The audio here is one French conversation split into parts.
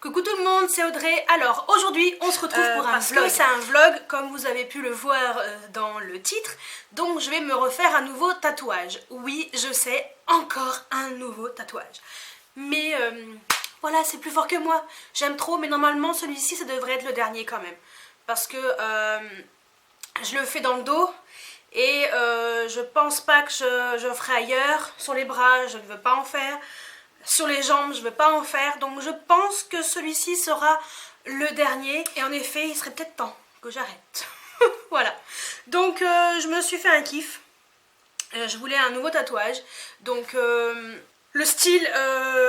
Coucou tout le monde, c'est Audrey. Alors aujourd'hui on se retrouve pour un vlog. C'est un vlog comme vous avez pu le voir dans le titre. Donc je vais me refaire un nouveau tatouage. Oui, je sais, encore un nouveau tatouage. Mais voilà, c'est plus fort que moi. J'aime trop, mais normalement celui-ci ça devrait être le dernier quand même. Parce que je le fais dans le dos. Et je pense pas que je ferai ailleurs. Sur les bras, je ne veux pas en faire. Sur les jambes, je ne veux pas en faire. Donc je pense que celui-ci sera le dernier. Et en effet, il serait peut-être temps que j'arrête. Voilà. Donc je me suis fait un kiff. Je voulais un nouveau tatouage. Donc le style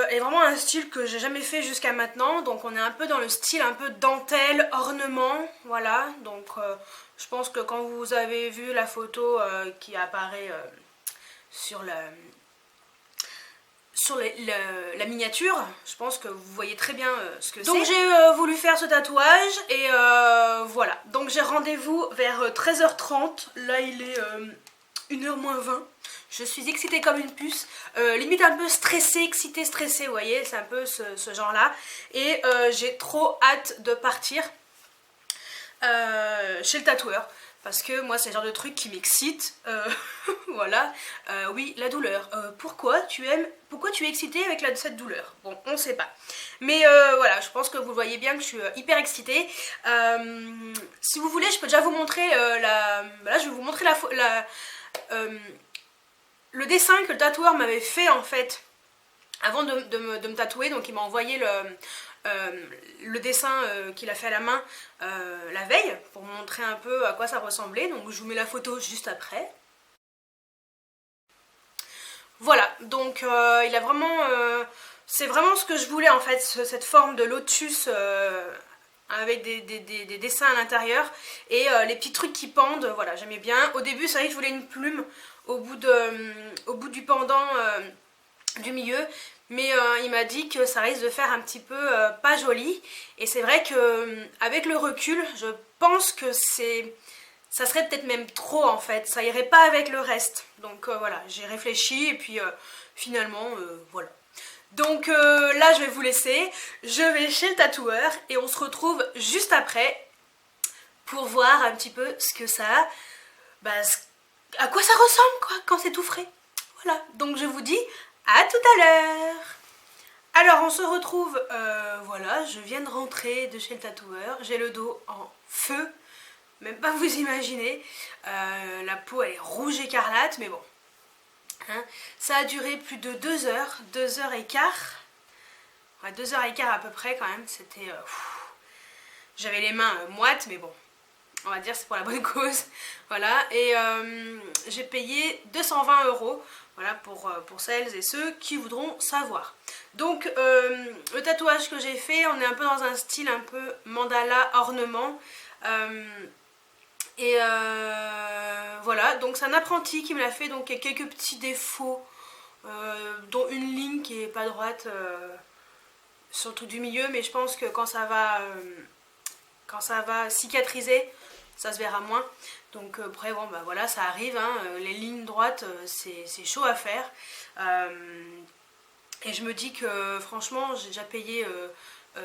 est vraiment un style que j'ai jamais fait jusqu'à maintenant. Donc on est un peu dans le style un peu dentelle, ornement. Voilà. Donc je pense que quand vous avez vu la photo qui apparaît sur la miniature, je pense que vous voyez très bien ce que c'est. Donc j'ai voulu faire ce tatouage et voilà. Donc j'ai rendez-vous vers 13h30. Là il est 1h moins 20. Je suis excitée comme une puce, limite un peu stressée, excitée, stressée, vous voyez, c'est un peu ce genre là. Et j'ai trop hâte de partir chez le tatoueur. Parce que moi c'est le genre de truc qui m'excite. Voilà. Oui, la douleur. Pourquoi tu es excitée avec cette douleur? Bon, on sait pas. Mais voilà, je pense que vous voyez bien que je suis hyper excitée. Si vous voulez, je peux déjà vous montrer là, je vais vous montrer le dessin que le tatoueur m'avait fait en fait avant de me tatouer. Donc il m'a envoyé le dessin qu'il a fait à la main la veille pour vous montrer un peu à quoi ça ressemblait. Donc je vous mets la photo juste après. Voilà, donc il a vraiment c'est vraiment ce que je voulais en fait, cette forme de lotus avec des dessins à l'intérieur et les petits trucs qui pendent. Voilà, j'aimais bien. Au début c'est vrai que je voulais une plume au bout du pendant du milieu. Mais il m'a dit que ça risque de faire un petit peu pas joli. Et c'est vrai que avec le recul, je pense que ça serait peut-être même trop en fait. Ça irait pas avec le reste. Donc voilà, j'ai réfléchi et puis finalement voilà. Donc là je vais vous laisser. Je vais chez le tatoueur et on se retrouve juste après pour voir un petit peu ce que ça a. À quoi ça ressemble quoi quand c'est tout frais. Voilà, donc je vous dis à tout à l'heure. Alors on se retrouve, voilà, je viens de rentrer de chez le tatoueur, j'ai le dos en feu, même pas vous imaginez, la peau elle est rouge écarlate, mais bon, hein, ça a duré plus de 2 heures, 2 heures et quart, ouais, 2 heures et quart à peu près quand même, c'était, j'avais les mains moites, mais bon, on va dire c'est pour la bonne cause, voilà, et j'ai payé 220 €. Voilà, pour celles et ceux qui voudront savoir. Donc, le tatouage que j'ai fait, on est un peu dans un style un peu mandala, ornement. Voilà, donc c'est un apprenti qui me l'a fait, donc il y a quelques petits défauts, dont une ligne qui est pas droite sur le truc du milieu, mais je pense que quand ça va cicatriser, ça se verra moins. Donc après bon bah voilà, ça arrive, hein, les lignes droites c'est chaud à faire. Et je me dis que franchement j'ai déjà payé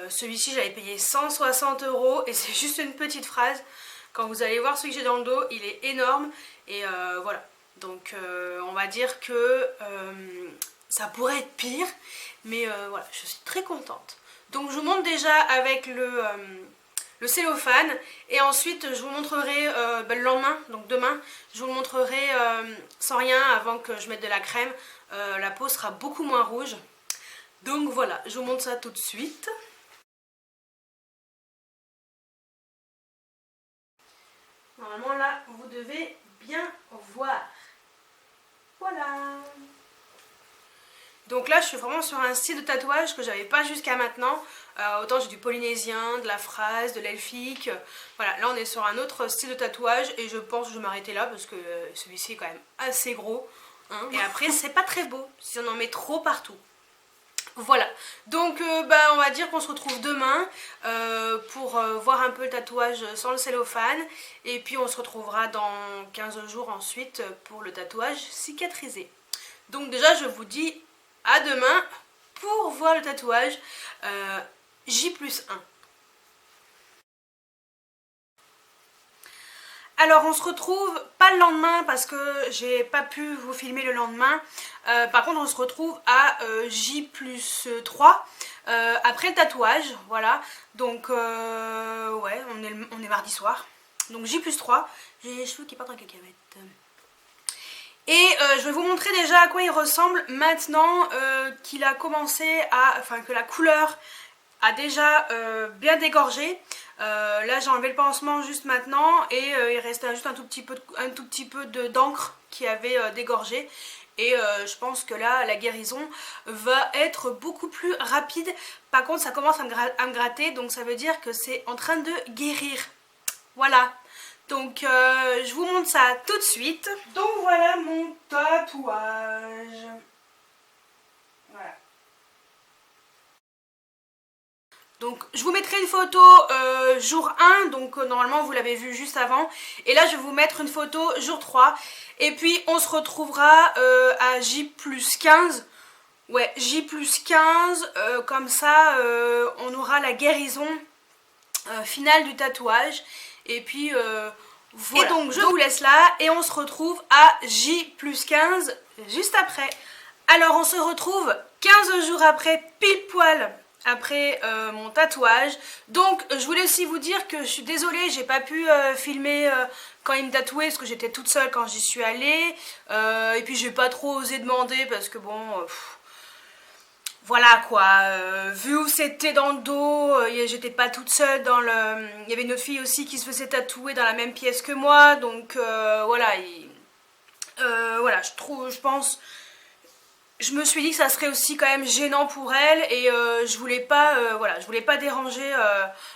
celui-ci, j'avais payé 160 € et c'est juste une petite phrase. Quand vous allez voir celui que j'ai dans le dos, il est énorme et voilà. Donc on va dire que ça pourrait être pire, mais voilà, je suis très contente. Donc je vous montre déjà avec le cellophane et ensuite je vous montrerai le lendemain, donc demain, je vous le montrerai sans rien avant que je mette de la crème. La peau sera beaucoup moins rouge. Donc voilà, je vous montre ça tout de suite. Normalement là, vous devez bien voir. Voilà. Donc là je suis vraiment sur un style de tatouage que j'avais pas jusqu'à maintenant. Autant j'ai du polynésien, de la phrase, de l'elfique. Voilà, là on est sur un autre style de tatouage et je pense que je vais m'arrêter là parce que celui-ci est quand même assez gros. Hein. Et après c'est pas très beau si on en met trop partout. Voilà, donc on va dire qu'on se retrouve demain pour voir un peu le tatouage sans le cellophane. Et puis on se retrouvera dans 15 jours ensuite pour le tatouage cicatrisé. Donc déjà je vous dis à demain pour voir le tatouage. J+1. Alors on se retrouve pas le lendemain parce que j'ai pas pu vous filmer le lendemain. Par contre on se retrouve à J+3 après le tatouage, voilà. Donc ouais, on est mardi soir. Donc J+3, j'ai les cheveux qui partent en cacahuète. Et je vais vous montrer déjà à quoi il ressemble maintenant qu'il a commencé à... Enfin que la couleur a déjà bien dégorgé. Là j'ai enlevé le pansement juste maintenant et il restait juste un tout petit peu d'encre qui avait dégorgé. Et je pense que là la guérison va être beaucoup plus rapide. Par contre ça commence à me gratter, donc ça veut dire que c'est en train de guérir. Voilà. Donc je vous montre ça tout de suite. Donc voilà mon tatouage. Voilà. Donc je vous mettrai une photo jour 1, donc normalement vous l'avez vu juste avant. Et là je vais vous mettre une photo jour 3. Et puis on se retrouvera à J+15. Ouais, J+15, comme ça on aura la guérison finale du tatouage. Et puis voilà. Et donc je vous laisse là et on se retrouve à J+15 juste après. Alors on se retrouve 15 jours après, pile poil après mon tatouage. Donc je voulais aussi vous dire que je suis désolée, j'ai pas pu filmer quand il me tatouait parce que j'étais toute seule quand j'y suis allée. Et puis j'ai pas trop osé demander parce que bon... voilà quoi, vu où c'était dans le dos, j'étais pas toute seule dans le... Il y avait une autre fille aussi qui se faisait tatouer dans la même pièce que moi, donc voilà, voilà, je pense... Je me suis dit que ça serait aussi quand même gênant pour elle et je voulais pas, voilà, je voulais pas déranger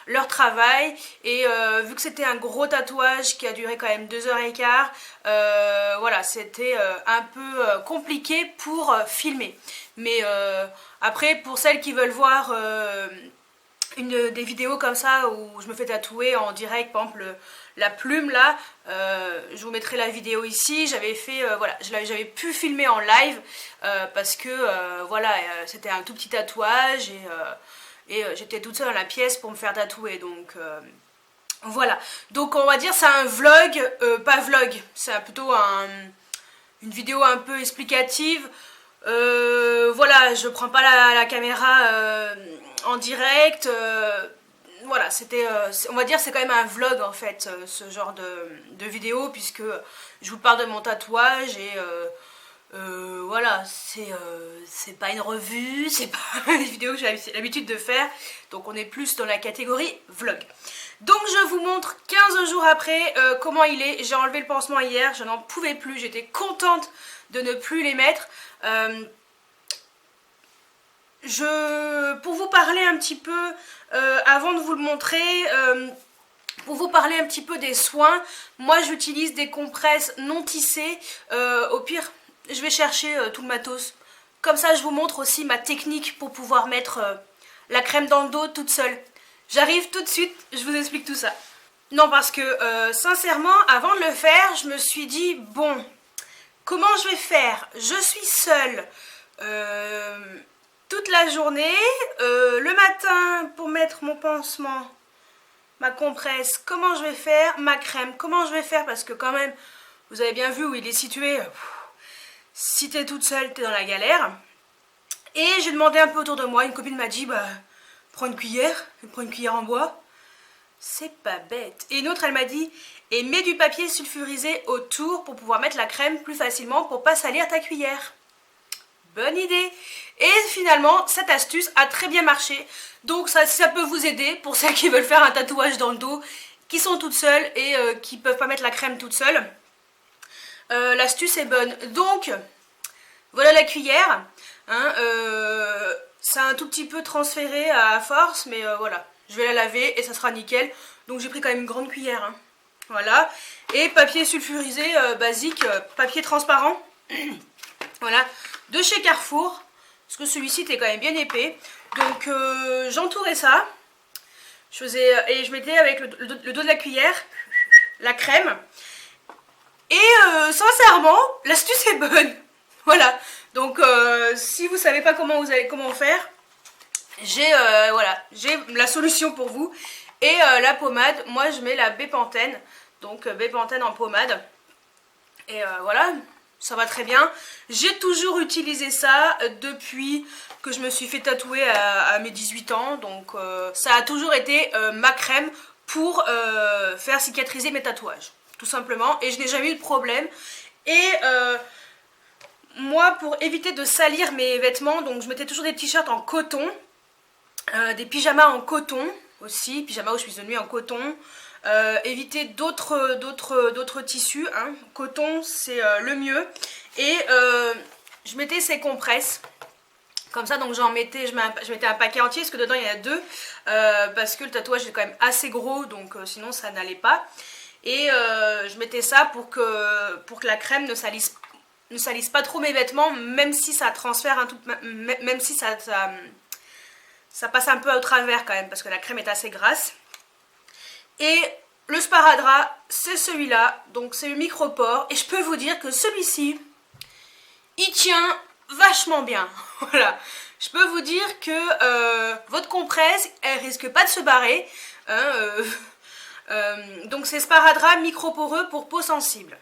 leur travail et vu que c'était un gros tatouage qui a duré quand même 2h15, voilà, c'était un peu compliqué pour filmer. Mais après, pour celles qui veulent voir des vidéos comme ça où je me fais tatouer en direct, par exemple la plume là, je vous mettrai la vidéo ici. J'avais fait, voilà, j'avais pu filmer en live parce que voilà, c'était un tout petit tatouage et j'étais toute seule dans la pièce pour me faire tatouer, donc voilà. Donc on va dire c'est un vlog, pas vlog, c'est plutôt une vidéo un peu explicative. Voilà, je prends pas la caméra en direct, voilà, c'était, on va dire c'est quand même un vlog en fait, ce genre de vidéo, puisque je vous parle de mon tatouage et voilà, c'est pas une revue, c'est pas une vidéo que j'ai l'habitude de faire, donc on est plus dans la catégorie vlog. Donc je vous montre 15 jours après comment il est. J'ai enlevé le pansement hier, je n'en pouvais plus, j'étais contente de ne plus les mettre. Pour vous parler un petit peu, avant de vous le montrer, pour vous parler un petit peu des soins, moi j'utilise des compresses non tissées. Au pire, je vais chercher tout le matos. Comme ça je vous montre aussi ma technique pour pouvoir mettre la crème dans le dos toute seule. J'arrive tout de suite, je vous explique tout ça. Non, parce que sincèrement, avant de le faire, je me suis dit, bon, comment je vais faire? Je suis seule toute la journée, le matin pour mettre mon pansement, ma compresse, comment je vais faire? Ma crème, comment je vais faire? Parce que quand même, vous avez bien vu où il est situé, si t'es toute seule, t'es dans la galère. Et j'ai demandé un peu autour de moi, une copine m'a dit, bah, prends une cuillère en bois. C'est pas bête. Et une autre, elle m'a dit, et mets du papier sulfurisé autour pour pouvoir mettre la crème plus facilement pour pas salir ta cuillère. Bonne idée. Et finalement, cette astuce a très bien marché. Donc ça peut vous aider pour celles qui veulent faire un tatouage dans le dos, qui sont toutes seules et qui peuvent pas mettre la crème toute seule. L'astuce est bonne. Donc, voilà la cuillère. Hein, ça a un tout petit peu transféré à force, mais voilà. Je vais la laver et ça sera nickel. Donc j'ai pris quand même une grande cuillère. Hein. Voilà. Et papier sulfurisé basique, papier transparent. Voilà. De chez Carrefour. Parce que celui-ci était quand même bien épais. Donc j'entourais ça. Et je mettais avec le dos de la cuillère la crème. Et sincèrement, l'astuce est bonne. Voilà. Donc si vous savez pas comment faire, voilà, j'ai la solution pour vous. Et la pommade, moi je mets la Bepanthen, donc Bepanthen en pommade. Et voilà, ça va très bien. J'ai toujours utilisé ça depuis que je me suis fait tatouer à mes 18 ans. Donc ça a toujours été ma crème pour faire cicatriser mes tatouages, tout simplement. Et je n'ai jamais eu de problème. Et moi, pour éviter de salir mes vêtements, donc je mettais toujours des t-shirts en coton, des pyjamas en coton aussi, pyjama ou chemise de nuit en coton. Éviter d'autres tissus, hein. Coton c'est le mieux. Et je mettais ces compresses comme ça, donc je mettais un paquet entier parce que dedans il y en a deux, parce que le tatouage est quand même assez gros, donc sinon ça n'allait pas. Et je mettais ça pour que la crème ne salisse pas trop mes vêtements, même si ça transfère un tout, même si ça passe un peu au travers quand même, parce que la crème est assez grasse. Et le sparadrap, c'est celui-là, donc c'est le micropore, et je peux vous dire que celui-ci, il tient vachement bien. Voilà, je peux vous dire que votre compresse, elle risque pas de se barrer, hein, donc c'est sparadrap microporeux pour peau sensible.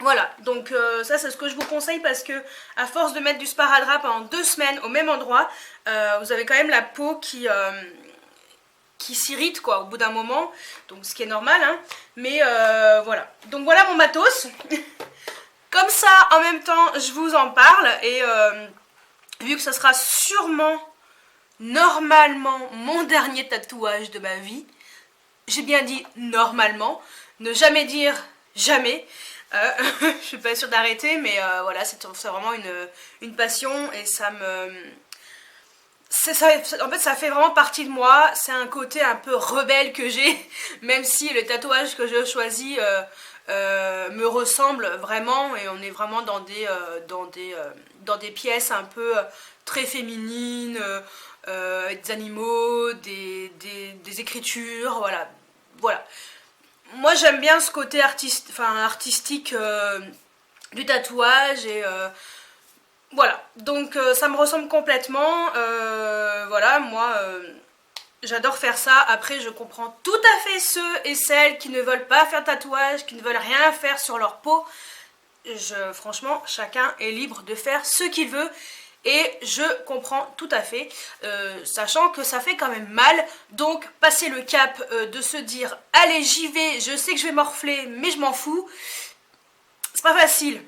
Voilà, donc ça c'est ce que je vous conseille, parce que à force de mettre du sparadrap pendant 2 semaines au même endroit, vous avez quand même la peau qui s'irrite quoi au bout d'un moment, donc ce qui est normal, hein. Mais voilà, donc voilà mon matos. Comme ça en même temps je vous en parle, et vu que ça sera sûrement normalement mon dernier tatouage de ma vie, j'ai bien dit normalement, ne jamais dire jamais. Je suis pas sûre d'arrêter, mais voilà, c'est vraiment une passion, et ça me... en fait ça fait vraiment partie de moi, c'est un côté un peu rebelle que j'ai, même si le tatouage que je choisis me ressemble vraiment, et on est vraiment dans des pièces un peu très féminines, des animaux, des écritures, voilà. Moi j'aime bien ce côté artistique du tatouage, et voilà, donc ça me ressemble complètement. Voilà, moi j'adore faire ça. Après je comprends tout à fait ceux et celles qui ne veulent pas faire de tatouage, qui ne veulent rien faire sur leur peau. Franchement, chacun est libre de faire ce qu'il veut, et je comprends tout à fait, sachant que ça fait quand même mal. Donc passer le cap de se dire allez j'y vais, je sais que je vais morfler mais je m'en fous, c'est pas facile.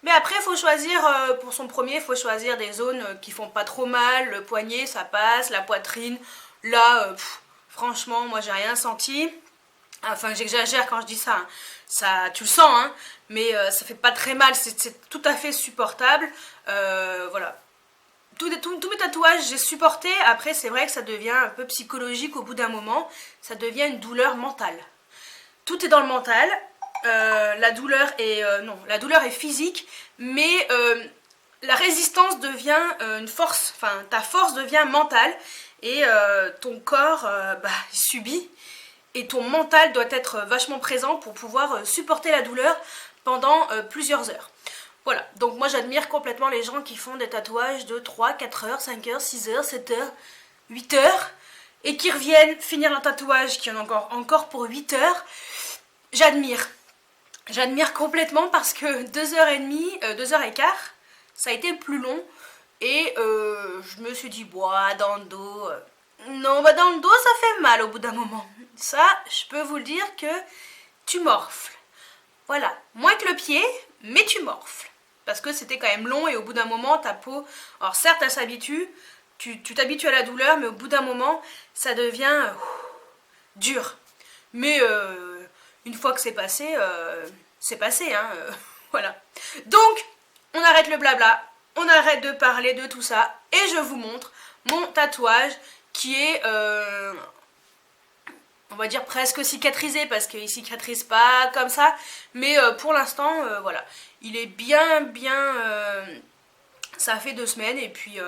Mais après il faut choisir, pour son premier il faut choisir des zones qui font pas trop mal. Le poignet ça passe, la poitrine là franchement moi j'ai rien senti. Enfin j'exagère quand je dis ça, hein. Ça tu le sens, hein, mais ça fait pas très mal, c'est tout à fait supportable. Voilà, tous mes tatouages j'ai supporté. Après c'est vrai que ça devient un peu psychologique au bout d'un moment, ça devient une douleur mentale. Tout est dans le mental. La douleur est physique, mais la résistance devient une force, enfin ta force devient mentale, et ton corps il subit, et ton mental doit être vachement présent pour pouvoir supporter la douleur pendant plusieurs heures. Voilà, donc moi j'admire complètement les gens qui font des tatouages de 3, 4 heures, 5 heures, 6 heures, 7 heures, 8 heures, et qui reviennent finir leur tatouage, qui en ont encore pour 8 heures. J'admire complètement, parce que 2h30, 2h15, ça a été le plus long, et je me suis dit, dans le dos... Non, dans le dos ça fait mal au bout d'un moment. Ça, je peux vous le dire que tu morfles. Voilà, moins que le pied, mais tu morfles. Parce que c'était quand même long, et au bout d'un moment, ta peau... Alors certes, elle s'habitue, tu t'habitues à la douleur, mais au bout d'un moment, ça devient dur. Mais une fois que c'est passé, hein, voilà. Donc, on arrête le blabla, on arrête de parler de tout ça, et je vous montre mon tatouage qui est... on va dire presque cicatrisé, parce qu'il cicatrise pas comme ça, mais pour l'instant voilà, il est bien ça fait 2 semaines, et puis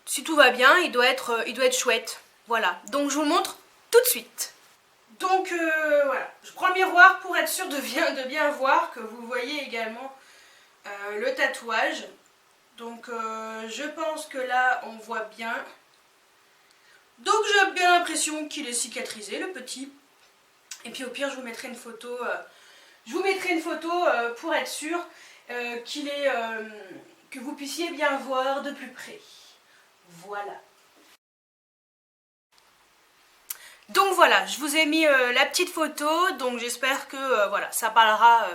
si tout va bien il doit être chouette. Voilà, donc je vous le montre tout de suite. Donc voilà, je prends le miroir pour être sûre de bien voir, que vous voyez également le tatouage. Donc je pense que là on voit bien. Donc j'ai bien l'impression qu'il est cicatrisé, le petit. Et puis au pire, je vous mettrai une photo, pour être sûr que vous puissiez bien voir de plus près. Voilà. Donc voilà, je vous ai mis la petite photo, donc j'espère que voilà, ça parlera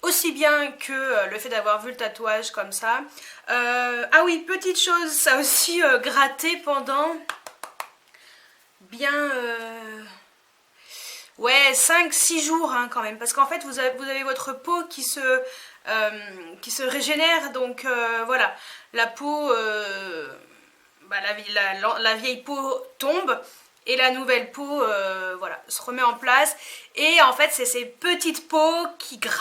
aussi bien que le fait d'avoir vu le tatouage comme ça. Ah oui, petite chose, ça a aussi gratté pendant bien ouais, 5-6 jours hein, quand même, parce qu'en fait vous avez votre peau qui se régénère, donc voilà, la peau, la vieille peau tombe, et la nouvelle peau voilà, se remet en place, et en fait c'est ces petites peaux qui grattent.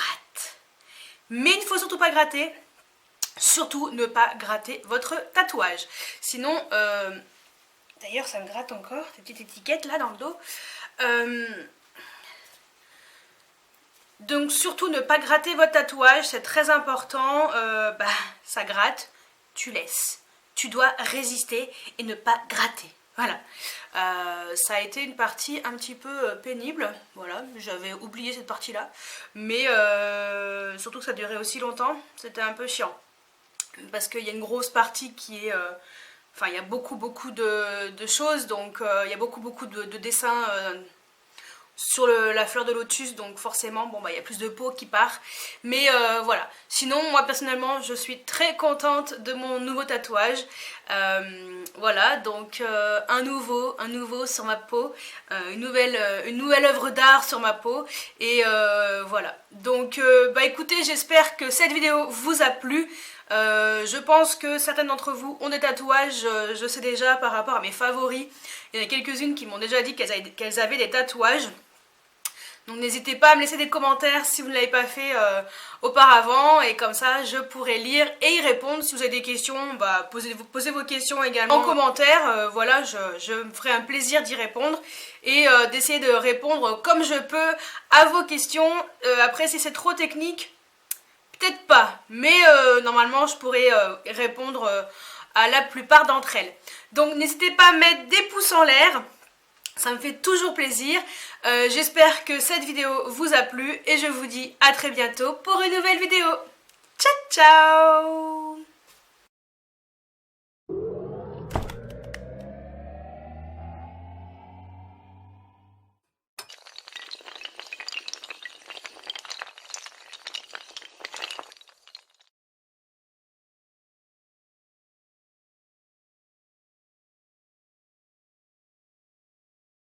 Mais il ne faut surtout pas gratter, surtout ne pas gratter votre tatouage. Sinon, d'ailleurs ça me gratte encore, ces petites étiquettes là dans le dos. Donc surtout ne pas gratter votre tatouage, c'est très important. Ça gratte, tu laisses. Tu dois résister et ne pas gratter. Voilà. Ça a été une partie un petit peu pénible. Voilà, j'avais oublié cette partie-là. Mais surtout que ça durait aussi longtemps, c'était un peu chiant. Parce qu'il y a une grosse partie qui est... Enfin, il y a beaucoup de choses, donc il y a beaucoup de dessins sur la fleur de lotus, donc forcément, bon, il y a plus de peau qui part. Mais voilà. Sinon, moi personnellement, je suis très contente de mon nouveau tatouage. Voilà, donc un nouveau sur ma peau, une nouvelle œuvre d'art sur ma peau. Et voilà. Donc, écoutez, j'espère que cette vidéo vous a plu. Je pense que certaines d'entre vous ont des tatouages, je sais déjà par rapport à mes favoris. Il y en a quelques-unes qui m'ont déjà dit qu'elles avaient des tatouages. Donc n'hésitez pas à me laisser des commentaires si vous ne l'avez pas fait auparavant, et comme ça je pourrai lire et y répondre. Si vous avez des questions, posez vos questions également en commentaire. Voilà, je me ferai un plaisir d'y répondre et d'essayer de répondre comme je peux à vos questions. Après, si c'est trop technique, peut-être pas, mais normalement je pourrais répondre à la plupart d'entre elles. Donc n'hésitez pas à mettre des pouces en l'air, ça me fait toujours plaisir. J'espère que cette vidéo vous a plu et je vous dis à très bientôt pour une nouvelle vidéo. Ciao ciao!